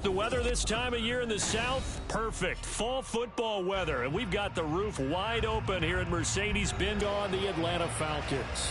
the weather this time of year in the South? Perfect. Fall football weather. And we've got the roof wide open here at Mercedes-Benz on the Atlanta Falcons.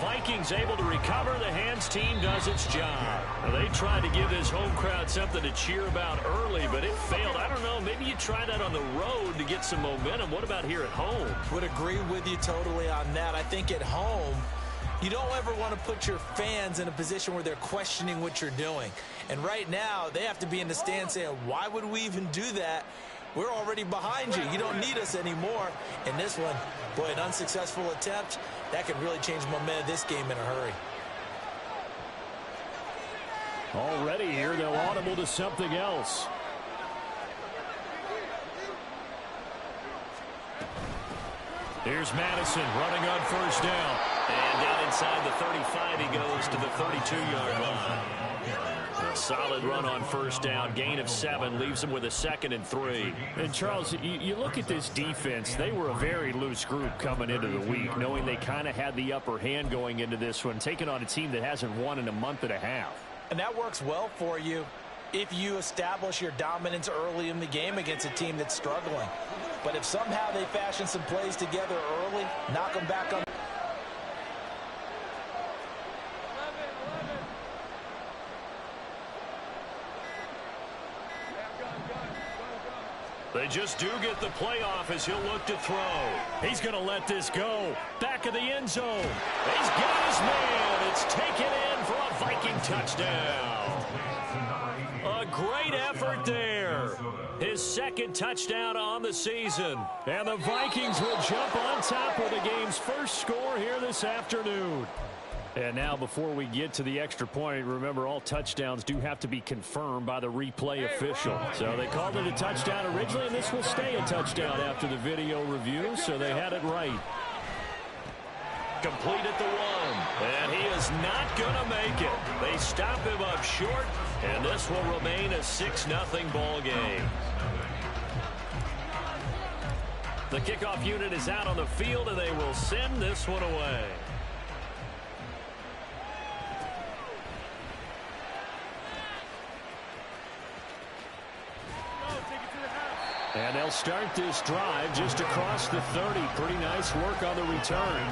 Vikings able to recover. The hands team does its job. Now, they tried to give this home crowd something to cheer about early, but it failed. I don't know. Maybe you try that on the road to get some momentum. What about here at home? Would agree with you totally on that. I think at home, you don't ever want to put your fans in a position where they're questioning what you're doing. And right now, they have to be in the stand saying, why would we even do that? We're already behind you. You don't need us anymore. And this one, boy, an unsuccessful attempt, that could really change the momentum of this game in a hurry. Already here, they'll audible to something else. Here's Madison running on first down. And down inside the 35, he goes to the 32-yard line. A solid run on first down. Gain of 7 leaves him with a 2nd and 3. And, Charles, you look at this defense. They were a very loose group coming into the week, knowing they kind of had the upper hand going into this one, taking on a team that hasn't won in a month and a half. And that works well for you if you establish your dominance early in the game against a team that's struggling. But if somehow they fashion some plays together early, knock them back on. They just do get the playoff as he'll look to throw. He's going to let this go. Back of the end zone. He's got his man. It's taken in for a Viking touchdown. A great effort there. His 2nd touchdown on the season. And the Vikings will jump on top with the game's first score here this afternoon. And now, before we get to the extra point, remember, all touchdowns do have to be confirmed by the replay official. So they called it a touchdown originally, and this will stay a touchdown after the video review, so they had it right. Complete at the 1, and he is not going to make it. They stop him up short, and this will remain a 6-0 ball game. The kickoff unit is out on the field, and they will send this one away. And they'll start this drive just across the 30. Pretty nice work on the return.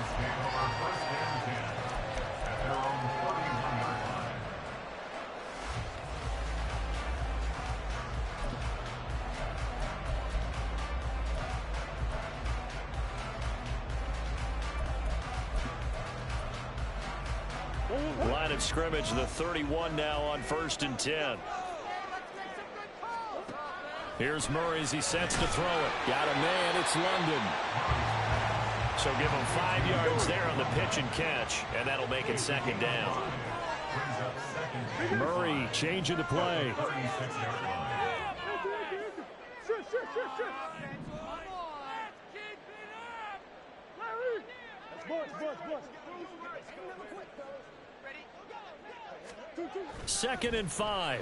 Line of scrimmage, the 31 now on 1st and 10. Here's Murray as he sets to throw it. Got a man, it's London. So give him 5 yards there on the pitch and catch, and that'll make it 2nd down. Murray changing the play. Second and 5.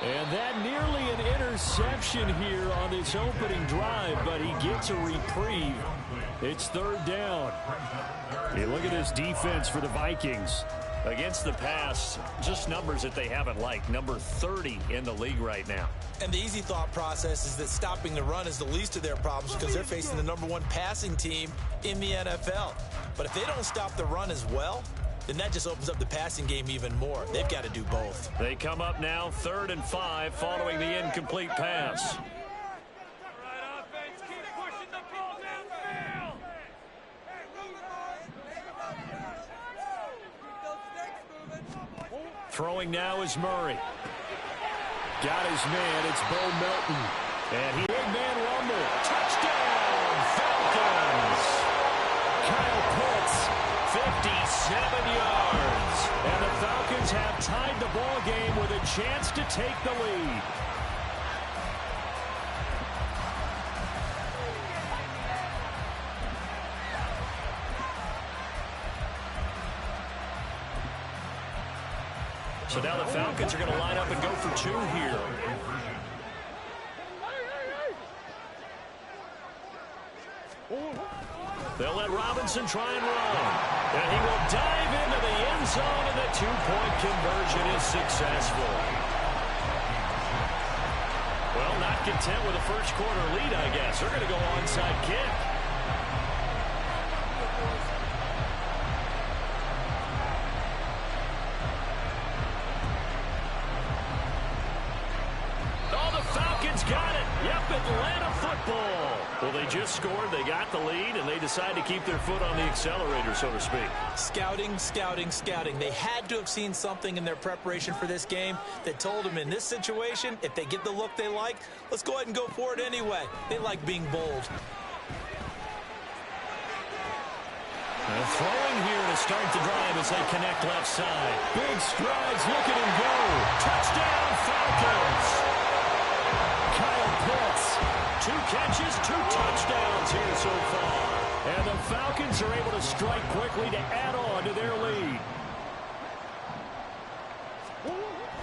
And that nearly an interception here on this opening drive, but he gets a reprieve. It's 3rd down. Hey, look at this defense for the Vikings. Against the pass, just numbers that they haven't liked. Number 30 in the league right now. And the easy thought process is that stopping the run is the least of their problems because they're facing the #1 passing team in the NFL. But if they don't stop the run as well, then that just opens up the passing game even more. They've got to do both. They come up now 3rd and 5 following the incomplete pass. Throwing now is Murray. Got his man. It's Bo Melton. And he big man rumble. Touchdown, Falcons. Kyle Pitts, 57 yards. And the Falcons have tied the ball game with a chance to take the lead. So now the Falcons are going to line up and go for two here. They'll let Robinson try and run. And he will dive into the end zone, and the two-point conversion is successful. Well, not content with a first-quarter lead, I guess. They're going to go onside kick. Oh, the Falcons got it. Yep, Atlanta football. Well, they just scored, they got the lead, and they decide to keep their foot on the accelerator, so to speak. Scouting, scouting, scouting. They had to have seen something in their preparation for this game that told them in this situation, if they get the look they like, let's go ahead and go for it anyway. They like being bold. Throwing here to start the drive as they connect left side. Big strides, look at him go. Touchdown, Falcons. Kyle Pitts, 2 catches, 2 touchdowns here so far. And the Falcons are able to strike quickly to add on to their lead.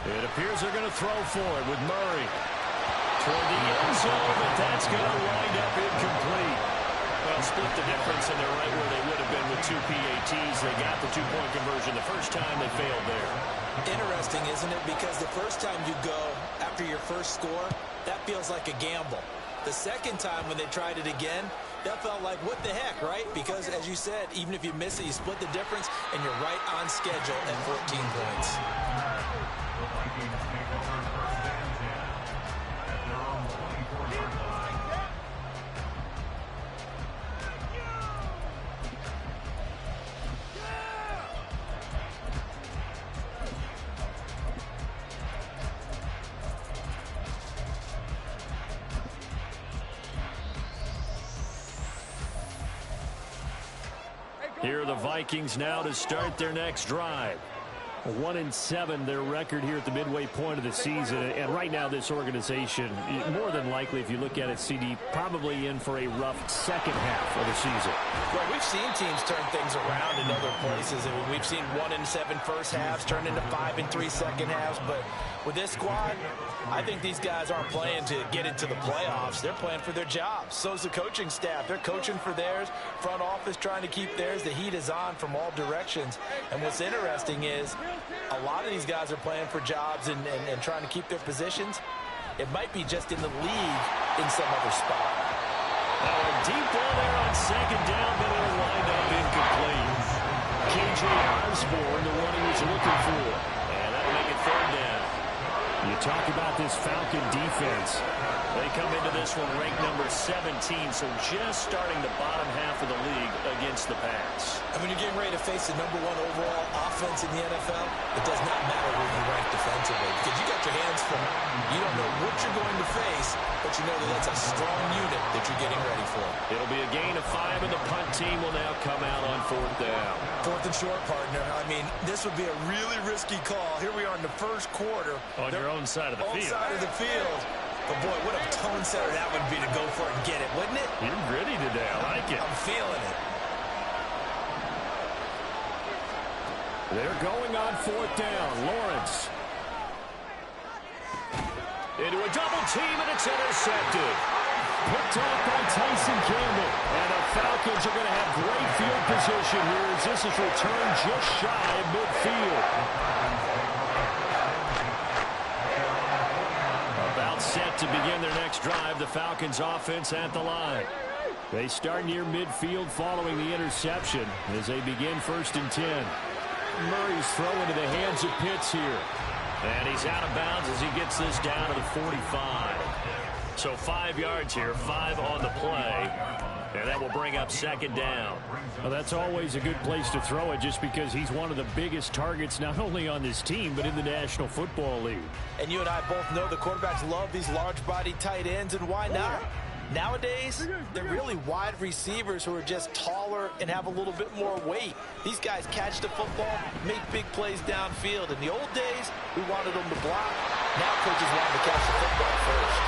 It appears they're going to throw for it with Murray. Toward the end zone, but that's going to wind up incomplete. Well, split the difference, and they're right where they would have been with 2 PATs. They got the two-point conversion the first time. They failed there. Interesting, isn't it? Because the first time you go after your first score, that feels like a gamble. The second time when they tried it again, that felt like, what the heck, right? Because, as you said, even if you miss it, you split the difference, and you're right on schedule at 14 points. Here are the Vikings now to start their next drive. 1-7 their record here at the midway point of the season, and right now this organization, more than likely if you look at it, CD, probably in for a rough second half of the season. Well, we've seen teams turn things around in other places. I mean, we've seen 1-7 first halves turn into 5-3 second halves, but with this squad, I think these guys aren't playing to get into the playoffs. They're playing for their jobs. So's the coaching staff. They're coaching for theirs. Front office trying to keep theirs. The heat is on from all directions. And what's interesting is a lot of these guys are playing for jobs and trying to keep their positions. It might be just in the league in some other spot. Now a deep ball there on second down, but it'll wind up incomplete. KJ Osborne, the one he was looking for. And that'll make it third down. You talk about this Falcon defense. They come into this one ranked number 17, so just starting the bottom half of the league against the pass. And when you're getting ready to face the #1 overall offense in the NFL, it does not matter where you rank defensively because you got your hands full. You don't know what you're going to face, but you know that that's a strong unit that you're getting ready for. It'll be a gain of 5, and the punt team will now come out on 4th down. 4th and short, partner. I mean, this would be a really risky call. Here we are in the first quarter. On your own side of the field. On side of the field. But, boy, what a tone setter that would be to go for it and get it, wouldn't it? You're gritty today. I like it. I'm feeling it. They're going on 4th down. Lawrence. Into a double team, and it's intercepted. Picked off by Tyson Campbell. And the Falcons are going to have great field position here as this is returned just shy of midfield. About set to begin their next drive, the Falcons offense at the line. They start near midfield following the interception as they begin 1st and 10. Murray's throw into the hands of Pitts here. And he's out of bounds as he gets this down to the 45. So 5 yards here, 5 on the play. And that will bring up 2nd down. Well, that's always a good place to throw it just because he's one of the biggest targets not only on this team but in the National Football League. And you and I both know the quarterbacks love these large-bodied tight ends, and why not? Nowadays, they're really wide receivers who are just taller and have a little bit more weight. These guys catch the football, make big plays downfield. In the old days, we wanted them to block. Now coaches want them to catch the football first.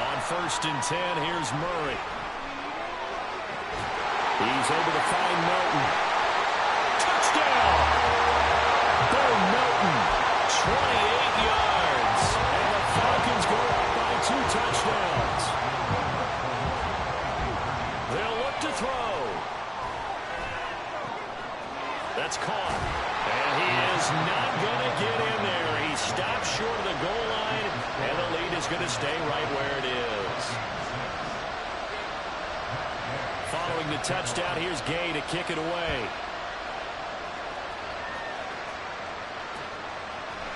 On 1st and 10, here's Murray. He's able to find Melton. is going to stay right where it is. Following the touchdown, here's Gay to kick it away.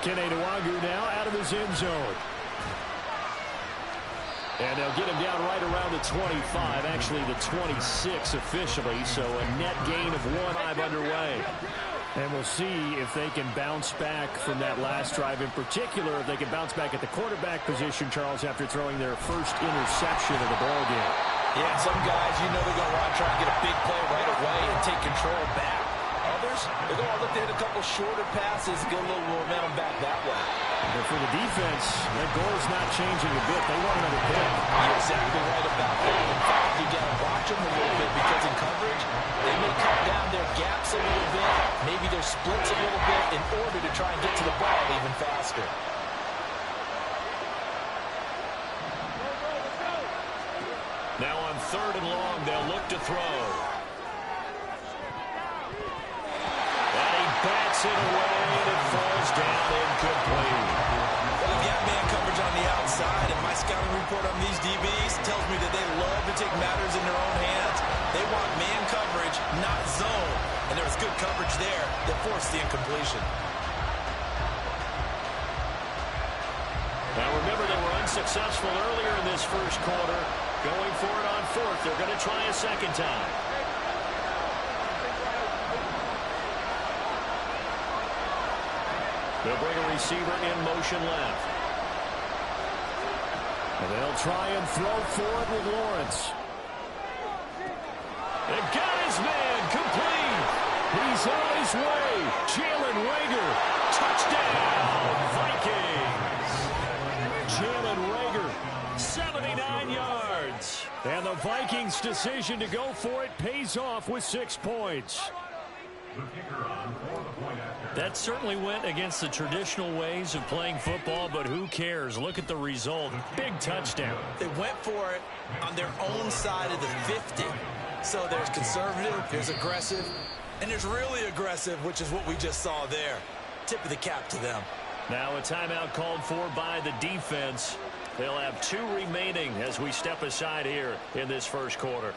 Kene Nwangu now out of his end zone. And they'll get him down right around the 25, actually the 26 officially, so a net gain of 1 underway. And we'll see if they can bounce back from that last drive in particular, if they can bounce back at the quarterback position, Charles, after throwing their first interception of the ball game. Yeah, some guys, you know they're going to want to try and get a big play right away and take control back. Others, they're going to look to hit a couple shorter passes, get a little momentum back that way. But for the defense, that goal's not changing a bit. They want another pick. You're exactly right about that. In fact, you got to watch them a little bit because in coverage, they may cut down their gaps a little bit, maybe their splits a little bit in order to try and get to the ball even faster. Now on 3rd and long, they'll look to throw. And he bats it away, and it falls down incomplete. Well, they've got man coverage on the outside, and my scouting report on these DBs tells me that they love to take matters in their own hands. They want man coverage, not zone. And there was good coverage there that forced the incompletion. Now remember, they were unsuccessful earlier in this first quarter. Going for it on 4th. They're going to try a second time. They'll bring a receiver in motion left. And they'll try and throw for it with Lawrence. And got his man complete. He's on his way. Jalen Reagor. Touchdown, Vikings. Jalen Reagor, 79 yards. And the Vikings' decision to go for it pays off with 6 points. That certainly went against the traditional ways of playing football, but who cares? Look at the result. Big touchdown. They went for it on their own side of the 50. So there's conservative, there's aggressive, and there's really aggressive, which is what we just saw there. Tip of the cap to them. Now a timeout called for by the defense. They'll have 2 remaining as we step aside here in this first quarter.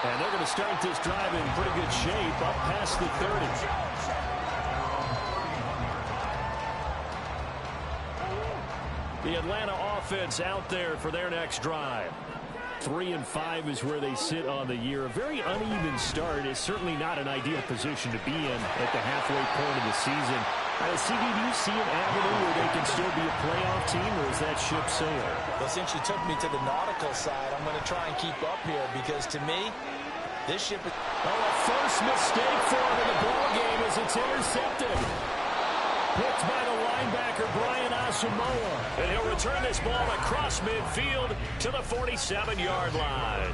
And they're going to start this drive in pretty good shape up past the 30. The Atlanta offense out there for their next drive. 3-5 is where they sit on the year. A very uneven start is certainly not an ideal position to be in at the halfway point of the season. CD, do you see an avenue where they can still be a playoff team, or is that ship sailed? Well, since you took me to the nautical side, I'm going to try and keep up here because to me, this ship is... Oh, a first mistake for him in the ball game as it's intercepted. Picked by the linebacker, Brian Asamoah. And he'll return this ball across midfield to the 47-yard line.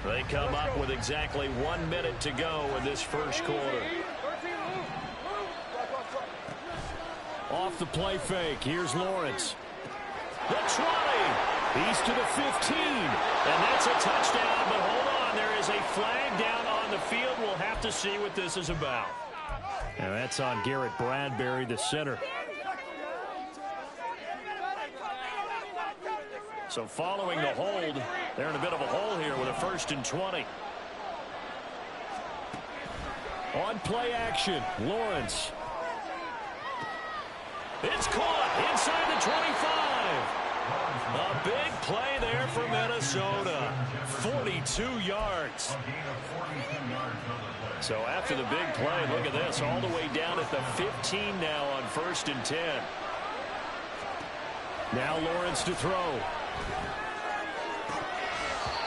They come up with exactly 1 minute to go in this first quarter. Off the play fake, here's Lawrence. The 20. He's to the 15. And that's a touchdown, but hold on. There is a flag down on the field. We'll have to see what this is about. And that's on Garrett Bradbury, the center. So following the hold, they're in a bit of a hole here with a 1st and 20. On play action, Lawrence. It's caught inside the 25. A big play there for Minnesota. 42 yards. So after the big play, look at this, all the way down at the 15 now on 1st and 10. Now Lawrence to throw.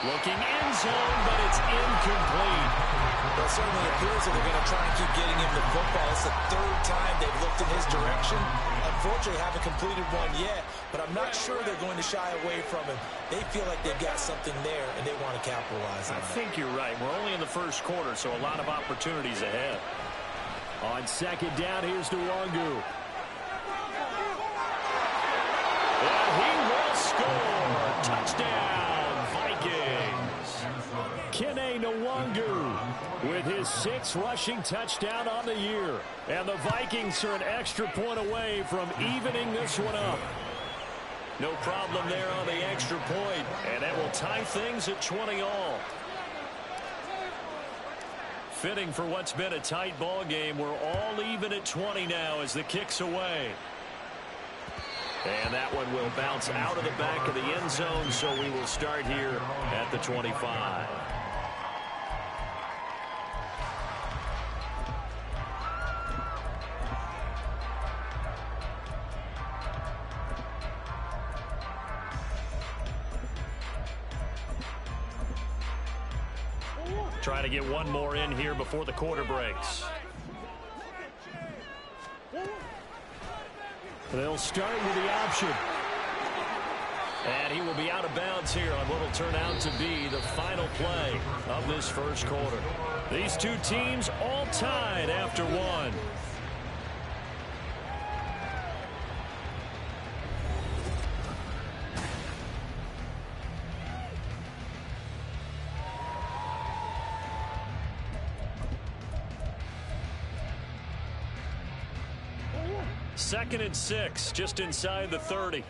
Looking in zone, but it's incomplete. Well, it certainly appears that they're going to try and keep getting him the football. It's the 3rd time they've looked in his direction. Unfortunately, haven't completed one yet, but I'm not sure they're going to shy away from him. They feel like they've got something there, and they want to capitalize on it. I think you're right. We're only in the first quarter, so a lot of opportunities ahead. On 2nd down, here's Nwangu. And he will score. Touchdown, Vikings. Kene Nwangu with his 6th rushing touchdown on the year. And the Vikings are an extra point away from evening this one up. No problem there on the extra point, and that will tie things at 20 all. Fitting for what's been a tight ball game. We're all even at 20 now as the kick's away. And that one will bounce out of the back of the end zone, so we will start here at the 25. Trying to get one more in here before the quarter breaks. They'll start with the option. And he will be out of bounds here on what will turn out to be the final play of this first quarter. These two teams all tied after one. Second and 6, just inside the 30.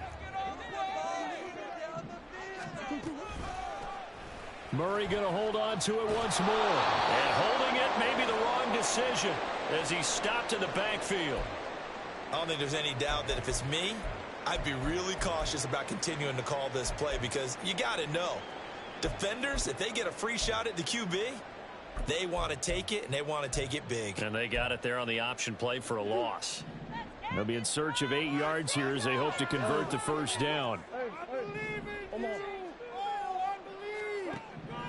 Murray going to hold on to it once more. And holding it may be the wrong decision as he stopped in the backfield. I don't think there's any doubt that if it's me, I'd be really cautious about continuing to call this play because you got to know, defenders, if they get a free shot at the QB, they want to take it, and they want to take it big. And they got it there on the option play for a loss. They'll be in search of 8 yards here as they hope to convert the first down.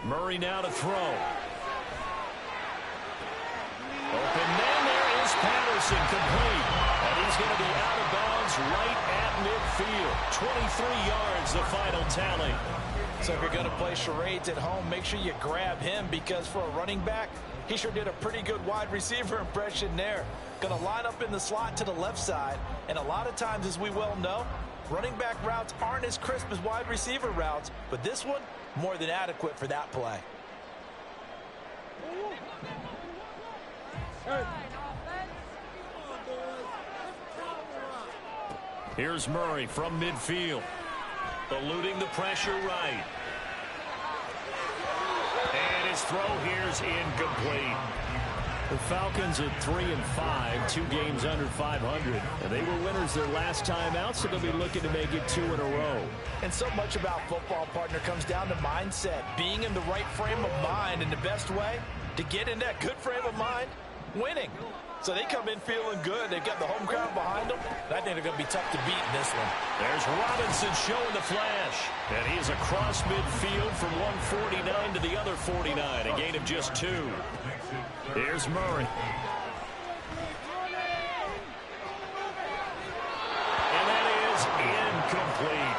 Murray now to throw. Open man, there is Patterson, complete. And he's going to be out of bounds right at midfield. 23 yards, the final tally. So if you're going to play charades at home, make sure you grab him because for a running back, he sure did a pretty good wide receiver impression there. Going to line up in the slot to the left side. And a lot of times, as we well know, running back routes aren't as crisp as wide receiver routes. But this one, more than adequate for that play. Here's Murray from midfield. Eluding the pressure right. And his throw here's incomplete. The Falcons at 3-5, 2 games under 500. And they were winners their last time out, so they'll be looking to make it 2 in a row. And so much about football, partner, comes down to mindset. Being in the right frame of mind, and the best way to get in that good frame of mind, winning. So they come in feeling good. They've got the home crowd behind them. I think they're going to be tough to beat in this one. There's Robinson showing the flash. And he's across midfield from 149 to the other 49. A gain of just 2. Here's Murray. And that is incomplete.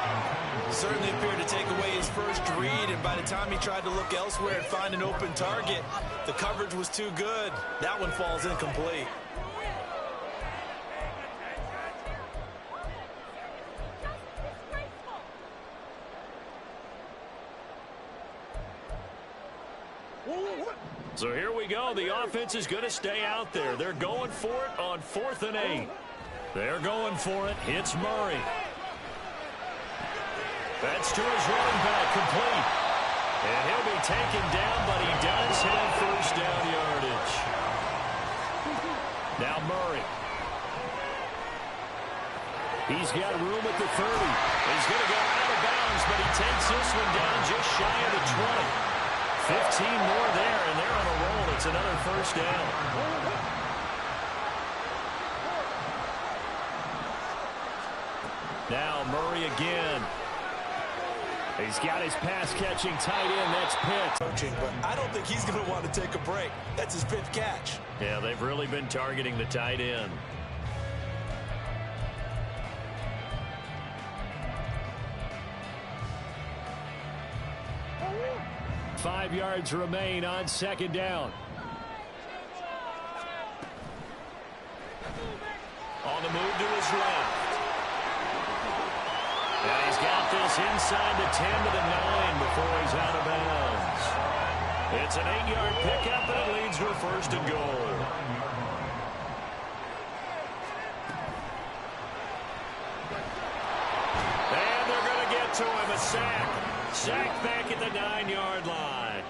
Certainly appeared to take away his first read, and by the time he tried to look elsewhere and find an open target, the coverage was too good. That one falls incomplete. So here we go. The offense is going to stay out there. They're going for it on 4th and 8. They're going for it. Hits Murray. That's to his running back, complete. And he'll be taken down, but he does have first down yardage. Now Murray. He's got room at the 30. He's going to go out of bounds, but he takes this one down just shy of the 20. 15 more there, and they're on a roll. It's another first down. Now Murray again. He's got his pass-catching tight end. That's Pitt. But I don't think he's going to want to take a break. That's his 5th catch. Yeah, they've really been targeting the tight end. Five yards remain on 2nd down. On the move to his left. And he's got this inside the 10 to the 9 before he's out of bounds. It's an 8-yard pickup, and it leads to a 1st and goal. And they're going to get to him, a sack. Sack back at the 9-yard line.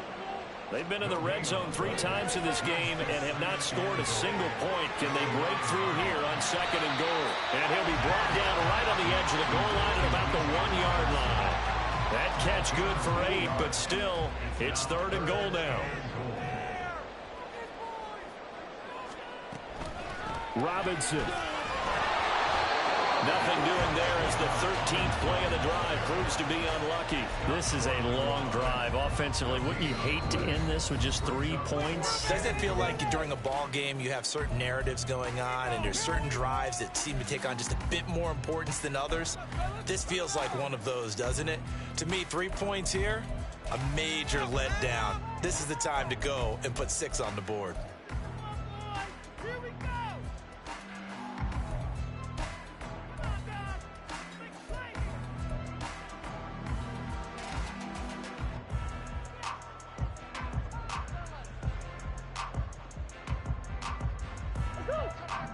They've been in the red zone 3 times in this game and have not scored a single point. Can they break through here on 2nd and goal? And he'll be brought down right on the edge of the goal line at about the 1-yard line. That catch good for 8, but still, it's 3rd and goal now. Robinson. Nothing doing there as the 13th play of the drive proves to be unlucky. This is a long drive offensively. Wouldn't you hate to end this with just 3 points? Doesn't it feel like during a ball game you have certain narratives going on and there's certain drives that seem to take on just a bit more importance than others? This feels like one of those, doesn't it? To me, 3 points here, a major letdown. This is the time to go and put 6 on the board.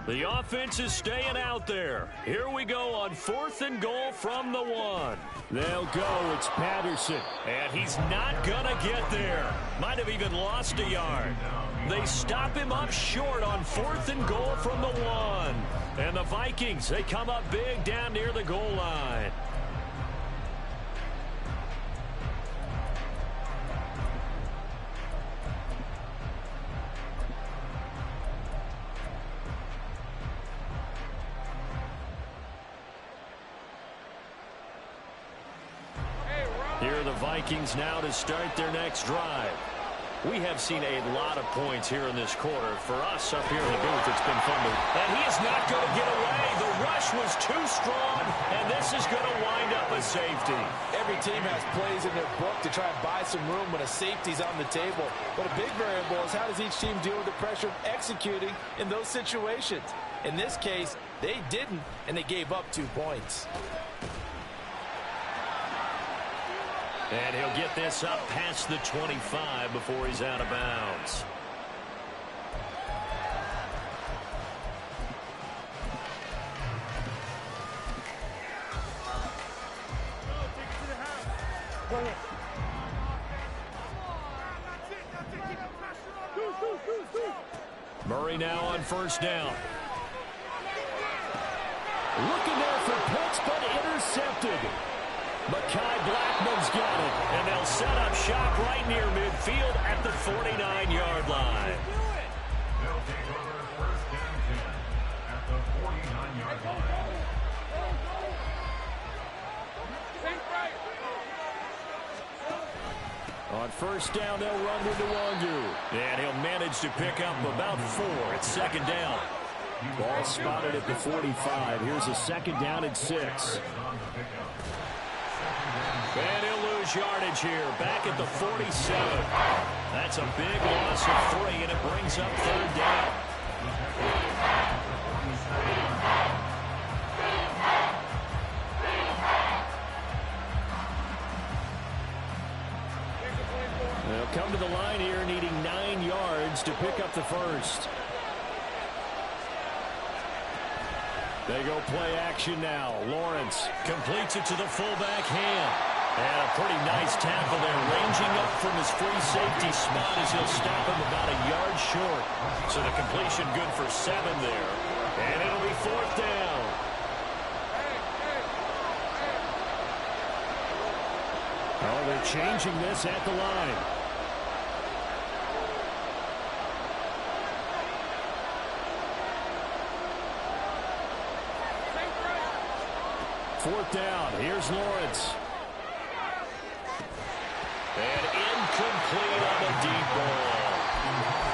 The offense is staying out there. Here we go on 4th and goal from the 1. They'll go. It's Patterson. And he's not going to get there. Might have even lost a yard. They stop him up short on 4th and goal from the 1. And the Vikings, they come up big down near the goal line. Here are the Vikings now to start their next drive. We have seen a lot of points here in this quarter. For us up here in the booth, it's been fun. And he is not going to get away. The rush was too strong, and this is going to wind up a safety. Every team has plays in their book to try and buy some room when a safety's on the table. But a big variable is how does each team deal with the pressure of executing in those situations. In this case, they didn't, and they gave up 2 points. And he'll get this up past the 25 before he's out of bounds. Murray now on 1st down. Looking there for Pitts, but intercepted. Mekhi Blackman's got it, and they'll set up shop right near midfield at the 49-yard line. They'll take over 1st and 10 at the 49-yard line. On 1st down, they'll run with Nwangu. And he'll manage to pick up about 4 at 2nd down. Ball spotted at the 45. Here's a 2nd down and 6. And he'll lose yardage here, back at the 47. That's a big loss of 3, and it brings up 3rd down. They'll come to the line here, needing 9 yards to pick up the 1st. They go play action now. Lawrence completes it to the fullback hand. And a pretty nice tackle there, ranging up from his free safety spot as he'll stop him about a yard short. So the completion good for 7 there. And it'll be 4th down. Oh, they're changing this at the line. Fourth down. Here's Lawrence. And incomplete on the deep ball.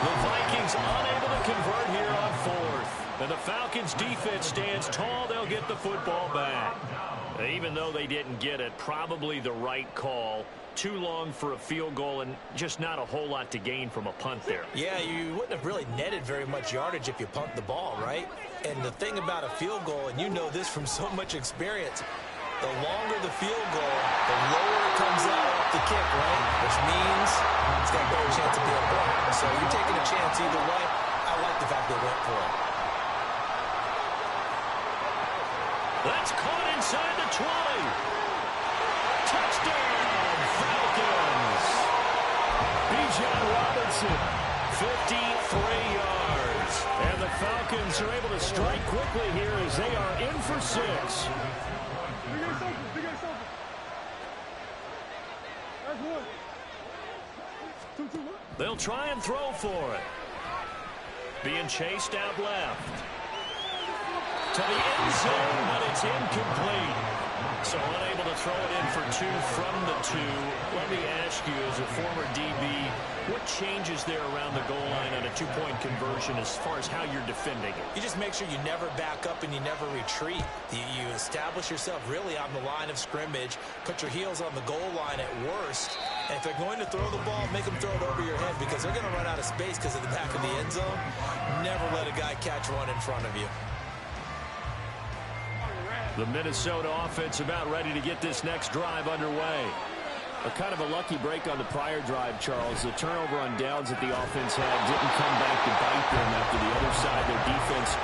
The Vikings unable to convert here on 4th. And the Falcons defense stands tall. They'll get the football back. Even though they didn't get it, probably the right call. Too long for a field goal and just not a whole lot to gain from a punt there. Yeah, you wouldn't have really netted very much yardage if you punt the ball, right? And the thing about a field goal, and you know this from so much experience, the longer the field goal, the lower it comes out off the kick, right? Which means it's got a better chance of being blocked. So you're taking a chance either way. I like the fact they went for it. That's caught inside the 20. Touchdown, Falcons. Bijan Robinson, 53 yards. And the Falcons are able to strike quickly here as they are in for 6. They'll try and throw for it. Being chased out left. To the end zone, but it's incomplete. So unable to throw it in for 2 from the 2. Let me ask you, as a former DB, what changes there around the goal line on a 2-point conversion as far as how you're defending it? You just make sure you never back up and you never retreat. You establish yourself really on the line of scrimmage, put your heels on the goal line at worst, and if they're going to throw the ball, make them throw it over your head because they're going to run out of space because of the back of the end zone. Never let a guy catch one in front of you. The Minnesota offense about ready to get this next drive underway. A kind of a lucky break on the prior drive, Charles. The turnover on downs that the offense had didn't come back to bite them after the other side. Their defense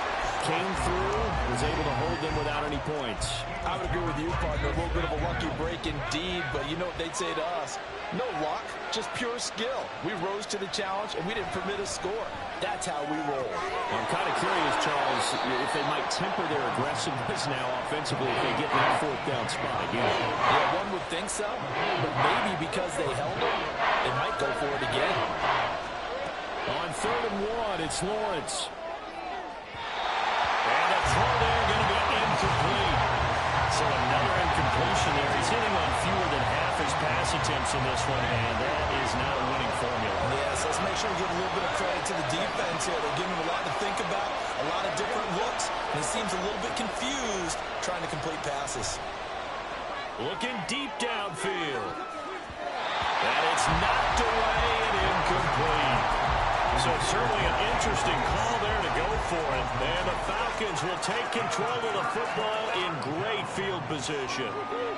came through, was able to hold them without any points. I would agree with you, partner. A little bit of a lucky break indeed, but you know what they'd say to us? No luck, just pure skill. We rose to the challenge, and we didn't permit a score. That's how we roll. I'm kind of curious, Charles, if they might temper their aggressiveness now offensively if they get in that 4th down spot again. Yeah, one would think so, but maybe because they held them, they might go for it again. On 3rd and 1, it's Lawrence. And a throw there going to be incomplete. So another incompletion there. He's hitting on fewer than half his pass attempts in this one, and that is not a winning formula. Yes, let's make sure we give a little bit of credit to the defense here. They're giving him a lot to think about, a lot of different looks, and he seems a little bit confused trying to complete passes. Looking deep downfield. And it's knocked away and incomplete. So certainly an interesting call there to go for it. And the Falcons will take control of the football in great field position.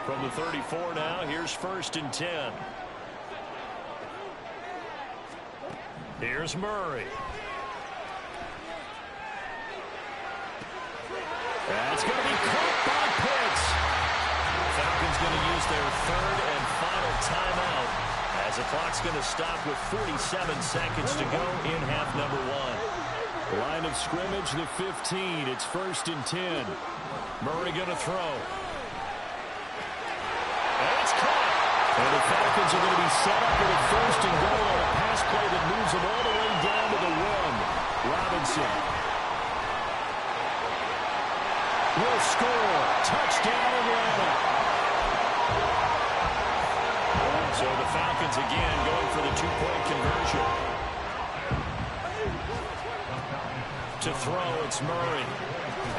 From the 34 now, here's 1st and 10. Here's Murray. That's going to be caught by Pitts. Falcons going to use their 3rd and final timeout as the clock's going to stop with 47 seconds to go in half number 1. Line of scrimmage, the 15. It's 1st and 10. Murray going to throw. And it's caught. And the Falcons are going to be set up with a 1st and goal on a pass play that moves them all the way down to the 1. Robinson will score. Touchdown, Atlanta. So the Falcons again going for the 2-point conversion. To throw, it's Murray.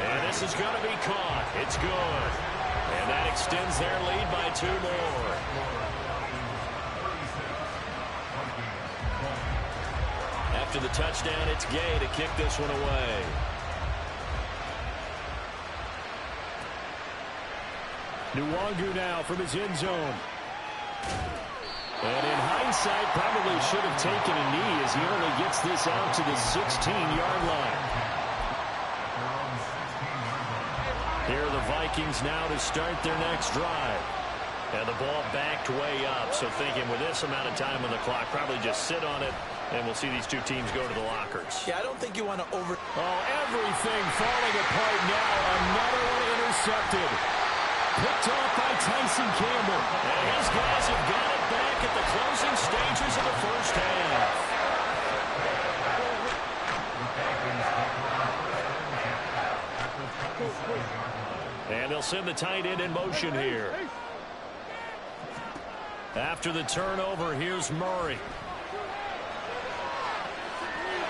And this is going to be caught. It's good. And that extends their lead by 2 more. After the touchdown, it's Gay to kick this one away. Nwangu now from his end zone. And in hindsight, probably should have taken a knee as he only gets this out to the 16-yard line. Here are the Vikings now to start their next drive. And the ball backed way up, so thinking with this amount of time on the clock, probably just sit on it, and we'll see these two teams go to the lockers. Yeah, I don't think you want to Oh, everything falling apart now. Another one intercepted. Picked off by Tyson Campbell. And his guys have got it back at the closing stages of the first half. And they'll send the tight end in motion here. After the turnover, here's Murray.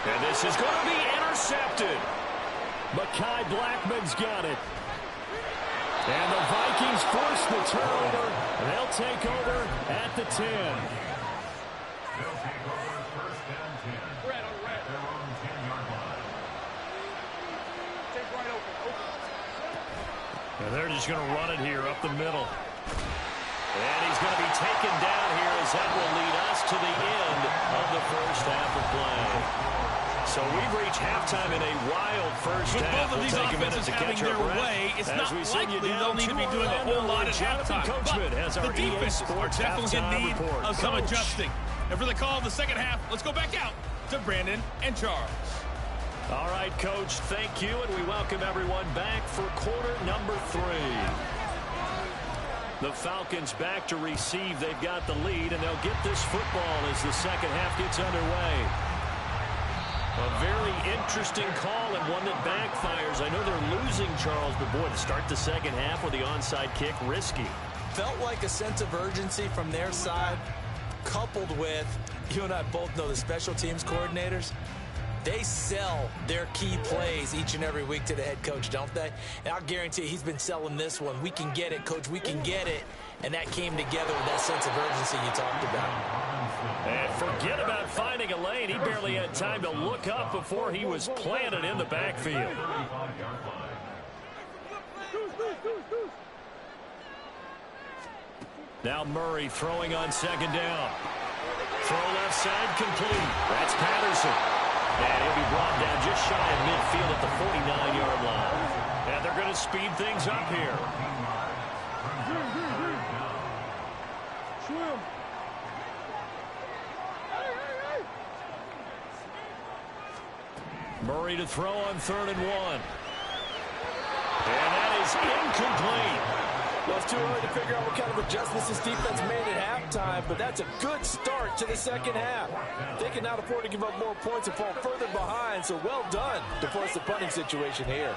And this is going to be intercepted. Mekhi Blackman's got it. And the Vikings force the turnover. They'll take over at the 10. They'll take over 1st and 10. Their own 10-yard line. And they're just going to run it here up the middle. And he's going to be taken down here as that will lead us to the end of the first half of play. So we've reached halftime in a wild first With half. both of these offenses having their way, it's not likely they'll need to be doing a whole lot at halftime. But the defenses are definitely in need of some adjusting. And for the call of the second half, let's go back out to Brandon and Charles. All right, Coach, thank you, and we welcome everyone back for quarter number 3. The Falcons back to receive. They've got the lead, and they'll get this football as the second half gets underway. A very interesting call and one that backfires. I know they're losing, Charles, but boy, to start the second half with the onside kick, risky. Felt like a sense of urgency from their side, coupled with, you and I both know the special teams coordinators, they sell their key plays each and every week to the head coach, don't they? And I'll guarantee you he's been selling this one. We can get it, Coach, we can get it. And that came together with that sense of urgency you talked about. And forget about finding a lane. He barely had time to look up before he was planted in the backfield. Now Murray throwing on second down. Throw left side complete. That's Patterson. And he'll be brought down just shy of midfield at the 49-yard line. And they're going to speed things up here. Murray to throw on 3rd and 1. And that is incomplete. Well, it's too early to figure out what kind of adjustments this defense made at halftime, but that's a good start to the second half. They can not afford to give up more points and fall further behind, so well done to force the punting situation here.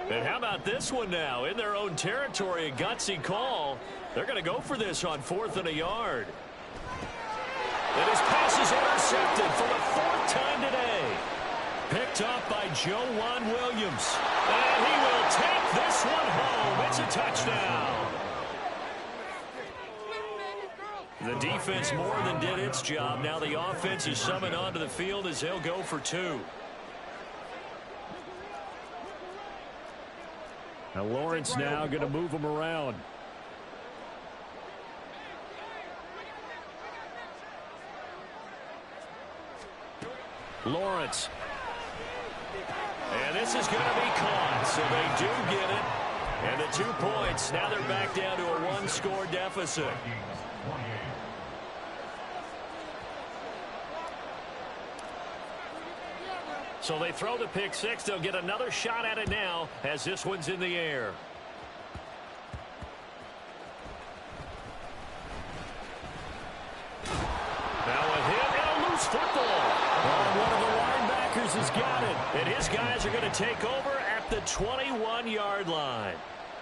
And how about this one now? In their own territory, a gutsy call. They're going to go for this on 4th and a yard. And his pass is intercepted for the 4th time today. Picked up by Juan Williams. And he will take this one home. It's a touchdown. The defense more than did its job. Now the offense is summoned onto the field as they'll go for 2. Now Lawrence now going to move him around. Lawrence. And this is going to be caught, so they do get it. And the 2 points, now they're back down to a 1-score deficit. So they throw the pick 6. They'll get another shot at it now as this one's in the air. Now a hit and a loose football. One of the linebackers has got it. And his guys are going to take over at the 21-yard line.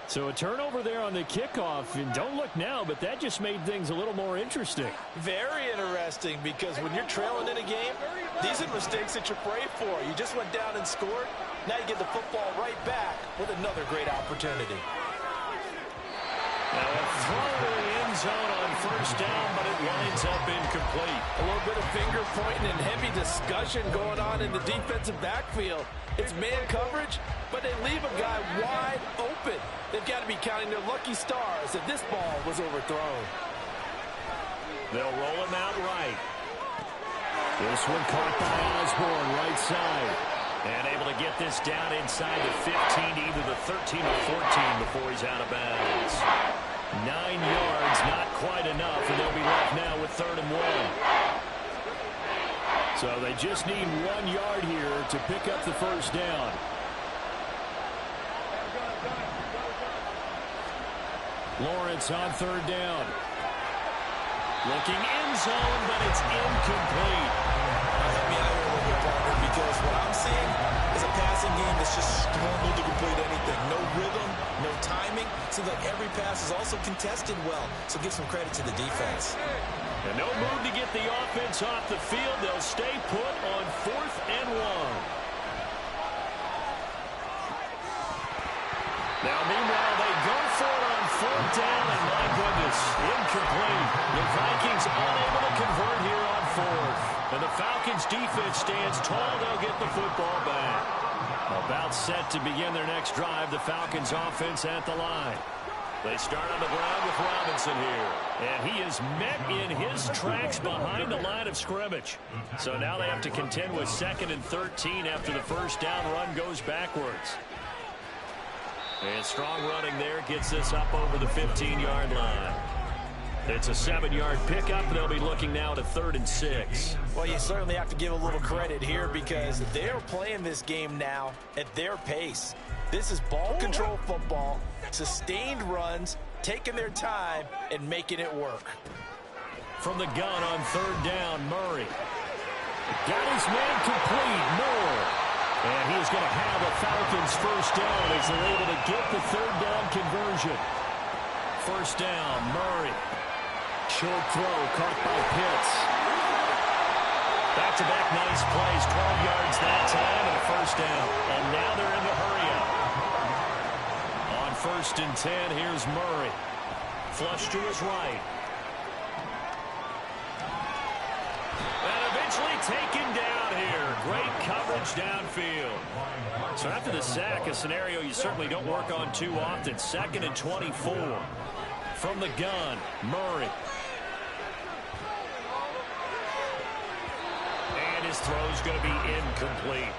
So a turnover there on the kickoff. And don't look now, but that just made things a little more interesting. Very interesting, because when you're trailing in a game, these are mistakes that you pray for. You just went down and scored. Now you get the football right back with another great opportunity. Now a throw to the end zone on 1st down, but it winds up incomplete. A little bit of finger pointing and heavy discussion going on in the defensive backfield. It's man coverage, but they leave a guy wide open. They've got to be counting their lucky stars that this ball was overthrown. They'll roll him out right. This one caught by Osborne, right side. And able to get this down inside the 15 to either the 13 or 14 before he's out of bounds. 9 yards, not quite enough, and they'll be left now with 3rd and 1. So they just need 1 yard here to pick up the 1st down. Lawrence on 3rd down. Looking end zone, but it's incomplete. Help me out here a little bit, partner, because what I'm seeing is a passing game that's just struggled to complete anything. No rhythm, no timing. Seems like every pass is also contested well. So give some credit to the defense. And no move to get the offense off the field. They'll stay put on 4th and 1. Now, meanwhile, they go for it on 4th down, and my goodness, incomplete. The Vikings unable to convert here on 4th. And the Falcons defense stands tall. They'll get the football back. About set to begin their next drive. The Falcons offense at the line. They start on the ground with Robinson here. And he is met in his tracks behind the line of scrimmage. So now they have to contend with 2nd and 13 after the first down run goes backwards. And strong running there gets this up over the 15-yard line. It's a 7-yard pickup. They'll be looking now to 3rd and 6. Well, you certainly have to give a little credit here because they're playing this game now at their pace. This is ball control football, sustained runs, taking their time, and making it work. From the gun on 3rd down, Murray. Got his man complete, Moore. And he's going to have a Falcons first down as they're able to get the 3rd down conversion. First down, Murray. Short throw, caught by Pitts. Back-to-back nice plays, 12 yards that time, and a first down. And now they're in the hurry up. On 1st and 10, here's Murray. Flush to his right. And eventually taken down here. Great coverage downfield. So after the sack, a scenario you certainly don't work on too often. 2nd and 24. From the gun, Murray. And his throw's going to be incomplete.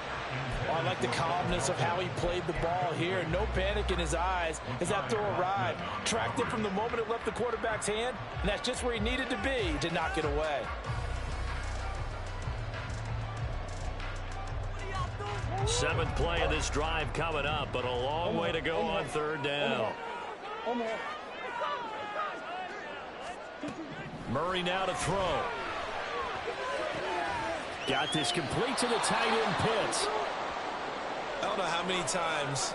I like the calmness of how he played the ball here. No panic in his eyes as that throw arrived. Tracked it from the moment it left the quarterback's hand, and that's just where he needed to be to knock it away. Seventh play of this drive coming up, but a long way to go on 3rd down. Murray now to throw. Got this complete to the tight end, Pitts. I don't know how many times,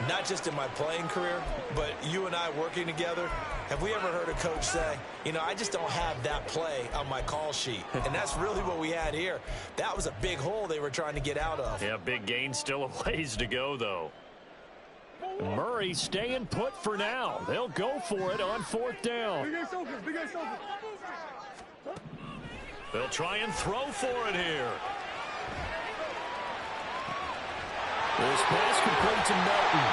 not just in my playing career, but you and I working together, have we ever heard a coach say, you know, I just don't have that play on my call sheet. And that's really what we had here. That was a big hole they were trying to get out of. Yeah, big gain, still a ways to go, though. Murray staying put for now. They'll go for it on 4th down. They'll try and throw for it here. This pass complete to Melton.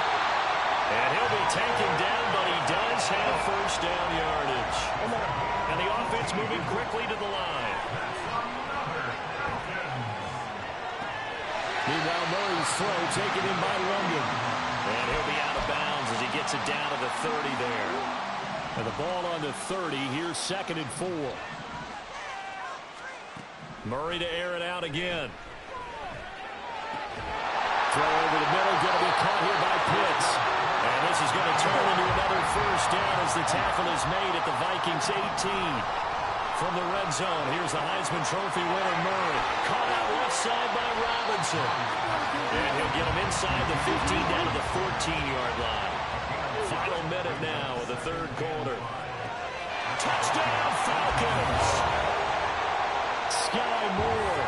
And he'll be taken down, but he does have first down yardage. And the offense moving quickly to the line. Meanwhile, Murray's throw taken in by London. And he'll be out of bounds as he gets it down to the 30 there. And the ball on the 30. Here's 2nd and 4. Murray to air it out again. Throw over the middle, going to be caught here by Pitts. And this is going to turn into another first down as the tackle is made at the Vikings 18. From the red zone, here's the Heisman Trophy winner, Murray. Caught out left side by Robinson. And he'll get him inside the 15 down to the 14-yard line. Final minute now of the 3rd quarter. Touchdown, Falcons! Sky Moore,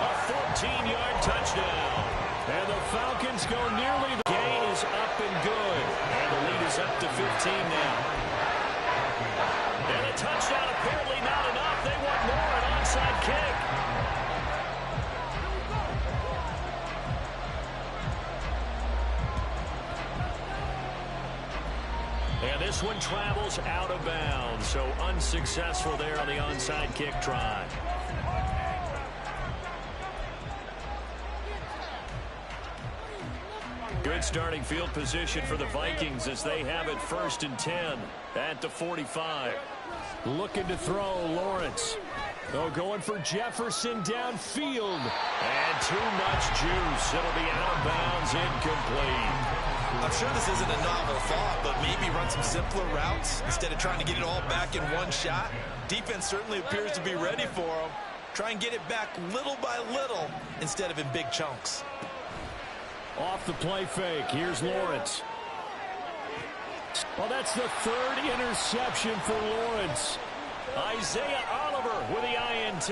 a 14-yard touchdown. And the Falcons go nearly. The gain is up and good. And the lead is up to 15 now. And a touchdown apparently not enough. They want more, an onside kick. And this one travels out of bounds. So unsuccessful there on the onside kick try. Good starting field position for the Vikings as they have it 1st and 10 at the 45. Looking to throw, Lawrence. Oh, going for Jefferson downfield. And too much juice. It'll be out of bounds, incomplete. I'm sure this isn't a novel thought, but maybe run some simpler routes instead of trying to get it all back in one shot. Defense certainly appears to be ready for them. Try and get it back little by little instead of in big chunks. Off the play fake. Here's Lawrence. Well, that's the 3rd interception for Lawrence. Isaiah Oliver with the INT.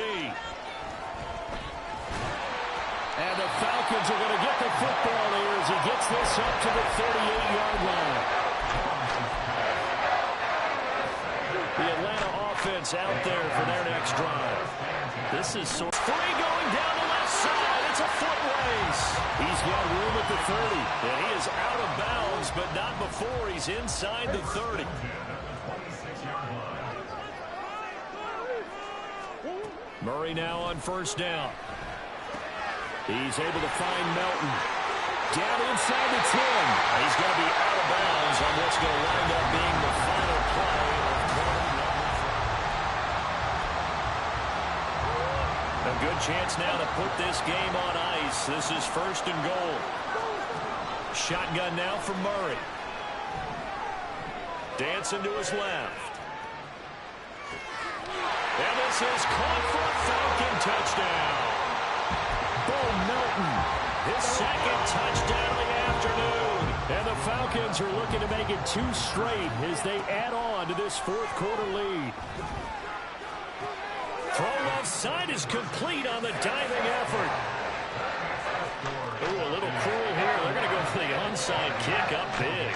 And the Falcons are going to get the football here as he gets this up to the 38-yard line. The Atlanta offense out there for their next drive. This is 3 going. down the left side. It's a foot race. He's got room at the 30. And he is out of bounds, but not before he's inside the 30. Murray now on first down. He's able to find Melton. Down inside the 10. He's going to be out of bounds on what's going to wind up being the final play. A good chance now to put this game on ice. This is first and goal. Shotgun now from Murray. Dancing to his left. And this is caught for a Falcon touchdown. Bo Melton, his second touchdown of the afternoon. And the Falcons are looking to make it 2 straight as they add on to this fourth quarter lead. Throw left side is complete on the diving effort. Ooh, a little cruel here. They're going to go for the onside kick up big.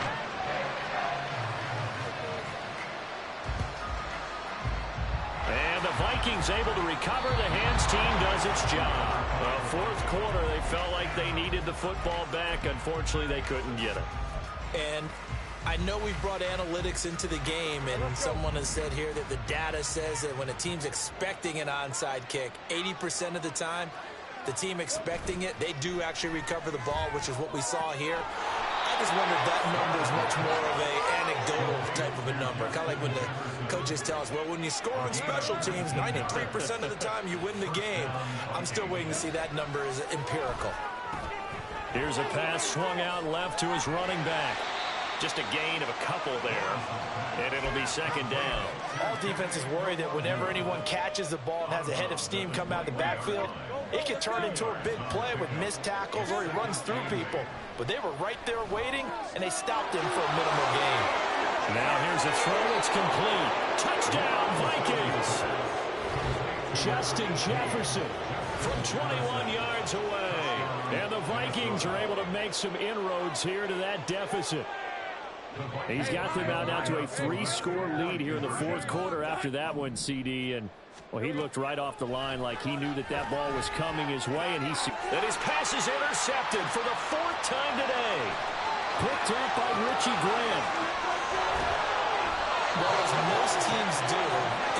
And the Vikings able to recover. The hands team does its job. Fourth quarter, they felt like they needed the football back. Unfortunately, they couldn't get it. And I know we've brought analytics into the game, and someone has said here that the data says that when a team's expecting an onside kick, 80% of the time, the team expecting it, they do actually recover the ball, which is what we saw here. I just wonder if that number is much more of a anecdotal type of a number. Kind of like when the coaches tell us, well, when you score on special teams, 93% of the time you win the game. I'm still waiting to see that number is empirical. Here's a pass swung out left to his running back. Just a gain of a couple there, and it'll be second down. All defenses worry that whenever anyone catches the ball and has a head of steam come out of the backfield, it can turn into a big play with missed tackles or he runs through people. But they were right there waiting, and they stopped him for a minimal gain. Now here's a throw. It's complete. Touchdown, Vikings. Justin Jefferson from 21 yards away. And the Vikings are able to make some inroads here to that deficit. He's got them out now to a 3-score lead here in the fourth quarter after that one, CD. And, well, he looked right off the line like he knew that that ball was coming his way. And his pass is intercepted for the 4th time today. Picked up by Richie Grant. Well, as most teams do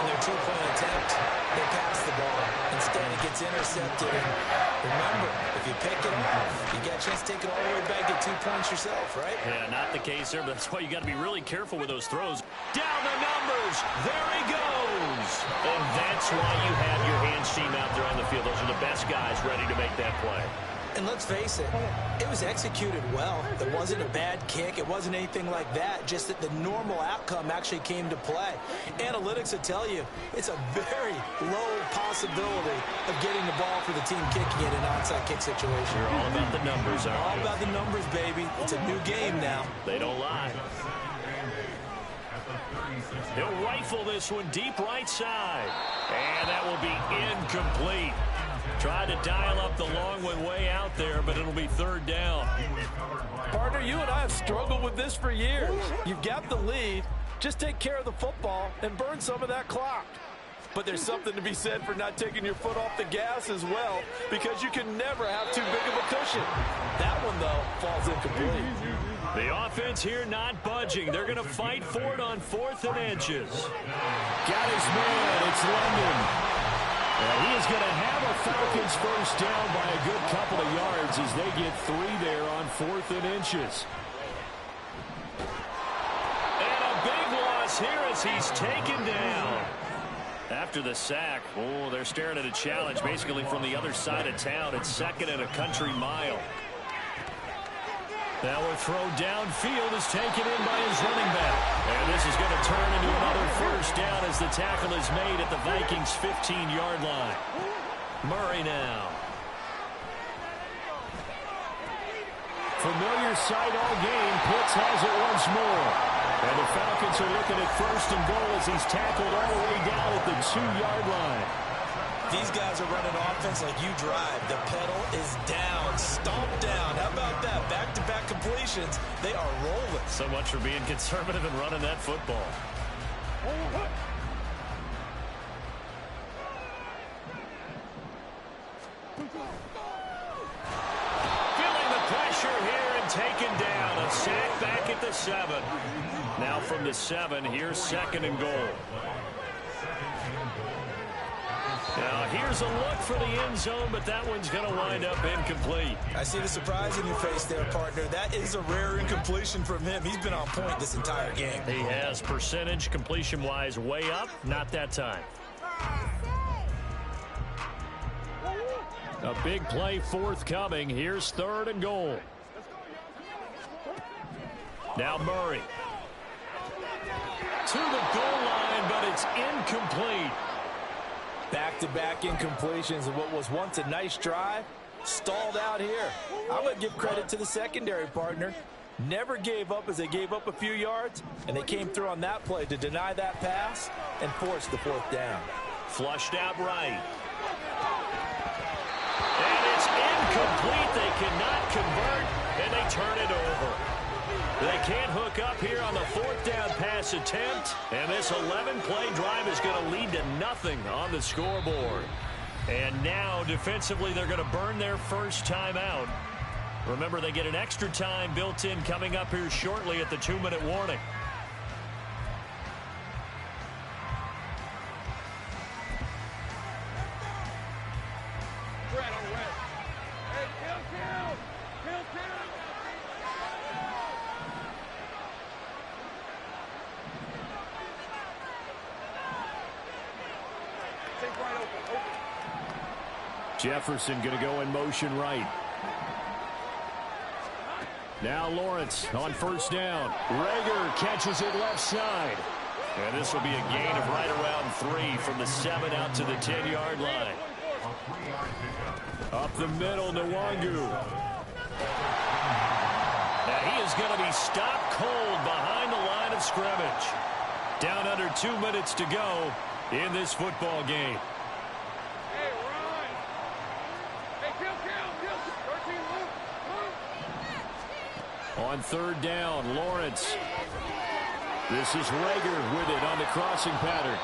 in their two-point attempt, they pass the ball. Instead, it gets intercepted. And remember, if you pick it off, you get a chance to take it all the way back, get 2 points yourself, right? Yeah, not the case there, but that's why you got to be really careful with those throws. Down the numbers. There he goes. And that's why you have your hands team out there on the field. Those are the best guys ready to make that play. And let's face it, it was executed well. It wasn't a bad kick. It wasn't anything like that. Just that the normal outcome actually came to play. Analytics will tell you it's a very low possibility of getting the ball for the team kicking it in an onside kick situation. You're all about the numbers, aren't you? All about the numbers, baby. It's a new game now. They don't lie. He'll rifle this one deep right side. And that will be incomplete. Tried to dial up the long one way out there, but it'll be 3rd down. Partner, you and I have struggled with this for years. You've got the lead. Just take care of the football and burn some of that clock. But there's something to be said for not taking your foot off the gas as well, because you can never have too big of a cushion. That one, though, falls incomplete. The offense here not budging. They're going to fight for it on 4th and inches. Got his man. It's London. He is going to have a Falcons first down by a good couple of yards as they get 3 there on 4th and inches. And a big loss here as he's taken down. After the sack, oh, they're staring at a challenge basically from the other side of town. It's 2nd and a country mile. Now a throw downfield is taken in by his running back. And this is going to turn into another first down as the tackle is made at the Vikings' 15-yard line. Murray now. Familiar sight all game. Pitts has it once more. And the Falcons are looking at 1st and goal as he's tackled all the way down at the 2-yard line. These guys are running offense like you drive. The pedal is down, stomp down. How about that? Back-to-back completions. They are rolling. So much for being conservative and running that football. taken down. A sack back at the 7. Now from the 7, here's 2nd and goal. Now here's a look for the end zone, but that one's going to wind up incomplete. I see the surprise in your face there, partner. That is a rare incompletion from him. He's been on point this entire game. He has percentage completion-wise way up. Not that time. A big play forthcoming. Here's 3rd and goal. Now Murray. To the goal line, but it's incomplete. Back-to-back incompletions of what was once a nice drive. Stalled out here. I'm going to give credit to the secondary, partner. Never gave up as they gave up a few yards, and they came through on that play to deny that pass and force the 4th down. Flushed out right. And it's incomplete. They cannot convert, and they turn it over. They can't hook up here on the 4th down pass attempt, and this 11-play drive is going to lead to nothing on the scoreboard. And now, defensively, they're going to burn their first time out. Remember, they get an extra time built in coming up here shortly at the 2-minute warning. Jefferson going to go in motion right. Now Lawrence on 1st down. Rager catches it left side. And this will be a gain of right around 3 from the 7 out to the 10-yard line. Up the middle, Nwangu. And he is going to be stopped cold behind the line of scrimmage. Down under 2 minutes to go in this football game. On 3rd down, Lawrence. This is Rager with it on the crossing pattern.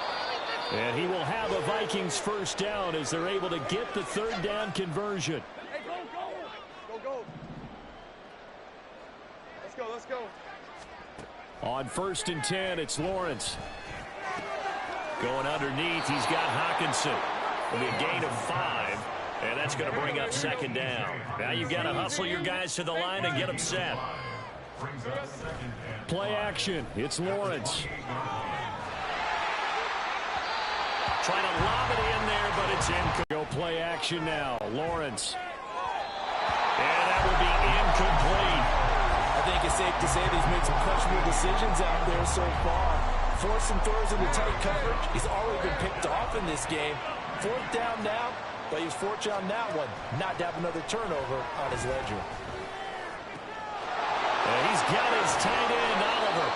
And he will have a Vikings 1st down as they're able to get the 3rd down conversion. Hey, go. Let's go. On 1st and 10, it's Lawrence. Going underneath, he's got Hockenson. It'll be a gain of 5. And that's going to bring up 2nd down. Now you've got to hustle your guys to the line and get them set. Play action. It's Lawrence. Trying to lob it in there, but it's in. Go play action now. Lawrence. And that will be incomplete. I think it's safe to say that he's made some questionable decisions out there so far. Forcing throws into tight coverage. He's already been picked off in this game. 4th down now. But he was fortunate on that one, not to have another turnover on his ledger. And he's got his tight end, Oliver.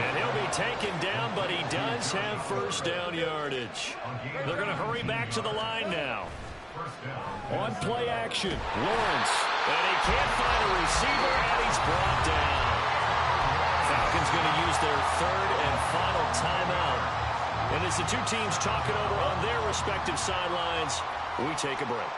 And he'll be taken down, but he does have 1st down yardage. They're going to hurry back to the line now. On play action, Lawrence. And he can't find a receiver, and he's brought down. Falcons going to use their 3rd and final timeout. And as the two teams talk it over on their respective sidelines, we take a break.